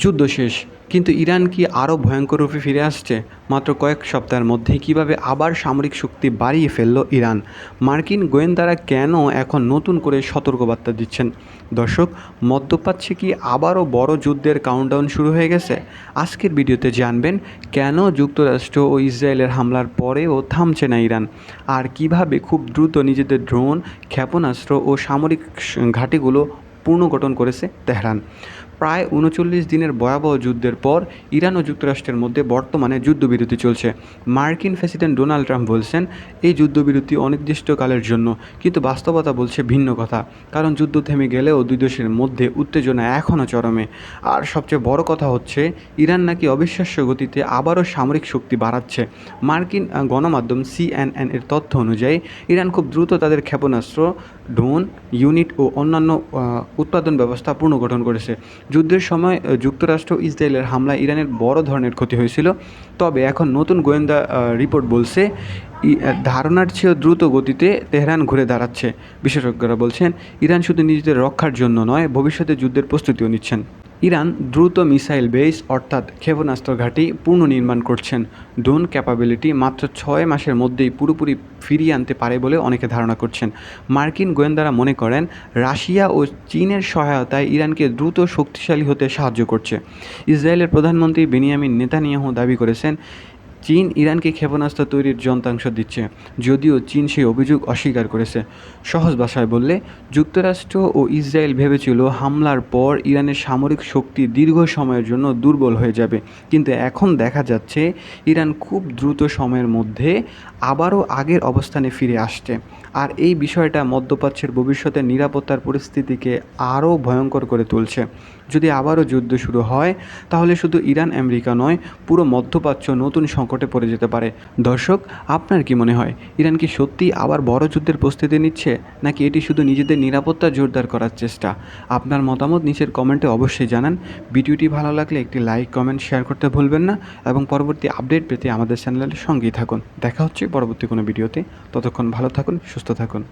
যুদ্ধ শেষ, কিন্তু ইরান কি আরও ভয়ঙ্কর রূপে ফিরে আসছে? মাত্র কয়েক সপ্তাহের মধ্যেই কীভাবে আবার সামরিক শক্তি বাড়িয়ে ফেলল ইরান? মার্কিন গোয়েন্দারা কেন এখন নতুন করে সতর্কবার্তা দিচ্ছেন? দর্শক, মধ্যপ্রাচ্যে কি আবারও বড় যুদ্ধের কাউন্টডাউন শুরু হয়ে গেছে? আজকের ভিডিওতে জানবেন কেন যুক্তরাষ্ট্র ও ইসরায়েলের হামলার পরেও থামছে না ইরান, আর কিভাবে খুব দ্রুত নিজেদের ড্রোন, ক্ষেপণাস্ত্র ও সামরিক ঘাঁটিগুলো পুনর্গঠন করেছে তেহরান। প্রায় ৩৯ দিনের ভয়াবহ যুদ্ধের পর ইরান ও যুক্তরাষ্ট্রের মধ্যে বর্তমানে যুদ্ধবিরতি চলছে। মার্কিন প্রেসিডেন্ট ডোনাল্ড ট্রাম্প বলছেন এই যুদ্ধবিরতি অনির্দিষ্টকালের জন্য, কিন্তু বাস্তবতা বলছে ভিন্ন কথা। কারণ যুদ্ধ থেমে গেলেও দুই দেশের মধ্যে উত্তেজনা এখনও চরমে। আর সবচেয়ে বড় কথা হচ্ছে, ইরান নাকি অবিশ্বাস্য গতিতে আবারও সামরিক শক্তি বাড়াচ্ছে। মার্কিন গণমাধ্যম CNN এর তথ্য অনুযায়ী ইরান খুব দ্রুত তাদের ক্ষেপণাস্ত্র, ড্রোন ইউনিট ও অন্যান্য উৎপাদন ব্যবস্থা পুনর্গঠন করেছে। যুদ্ধের সময় যুক্তরাষ্ট্র ইসরায়েলের হামলায় ইরানের বড় ধরনের ক্ষতি হয়েছিল। তবে এখন নতুন গোয়েন্দা রিপোর্ট বলছে ধারণার চেয়েও দ্রুত গতিতে তেহরান ঘুরে দাঁড়াচ্ছে। বিশেষজ্ঞরা বলছেন ইরান শুধু নিজেদের রক্ষার জন্য নয়, ভবিষ্যতে যুদ্ধের প্রস্তুতিও নিচ্ছেন। ইরান দ্রুত মিসাইল বেস অর্থাৎ ক্ষেপণাস্ত্র ঘাঁটি পুনর্নির্মাণ করছেন। ড্রোন ক্যাপাবিলিটি মাত্র 6 মাসের মধ্যেই পুরোপুরি ফিরিয়ে আনতে পারে বলে অনেকে ধারণা করছেন। মার্কিন গোয়েন্দারা মনে করেন রাশিয়া ও চীনের সহায়তায় ইরানকে দ্রুত শক্তিশালী হতে সাহায্য করছে। ইসরায়েলের প্রধানমন্ত্রী বেনিয়ামিন নেতানিয়াহু দাবি করেছেন চীন ইরানকে ক্ষেপণাস্ত্র তৈরির যন্ত্রাংশ দিচ্ছে, যদিও চীন সেই অভিযোগ অস্বীকার করেছে। সহজ ভাষায় বললে, যুক্তরাষ্ট্র ও ইসরায়েল ভেবেছিল হামলার পর ইরানের সামরিক শক্তি দীর্ঘ সময়ের জন্য দুর্বল হয়ে যাবে, কিন্তু এখন দেখা যাচ্ছে ইরান খুব দ্রুত সময়ের মধ্যে আবারও আগের অবস্থানে ফিরে আসছে। আর এই বিষয়টা মধ্যপ্রাচ্যের ভবিষ্যতের নিরাপত্তার পরিস্থিতিকে আরও ভয়ঙ্কর করে তুলছে। যদি আবারও যুদ্ধ শুরু হয়, তাহলে শুধু ইরান আমেরিকা নয়, পুরো মধ্যপ্রাচ্য নতুন সংকটে পড়ে যেতে পারে। দর্শক, আপনার কি মনে হয় ইরান কি সত্যিই আবার বড় যুদ্ধের প্রস্তুতি নিচ্ছে, নাকি এটি শুধু নিজেদের নিরাপত্তা জোরদার করার চেষ্টা? আপনার মতামত নিচের কমেন্টে অবশ্যই জানান। ভিডিওটি ভালো লাগলে একটি লাইক, কমেন্ট, শেয়ার করতে ভুলবেন না এবং পরবর্তী আপডেট পেতে আমাদের চ্যানেলের সঙ্গেই থাকুন। দেখা হচ্ছে পরবর্তী কোনো ভিডিওতে। ততক্ষণ ভালো থাকুন, সুস্থ থাকুন।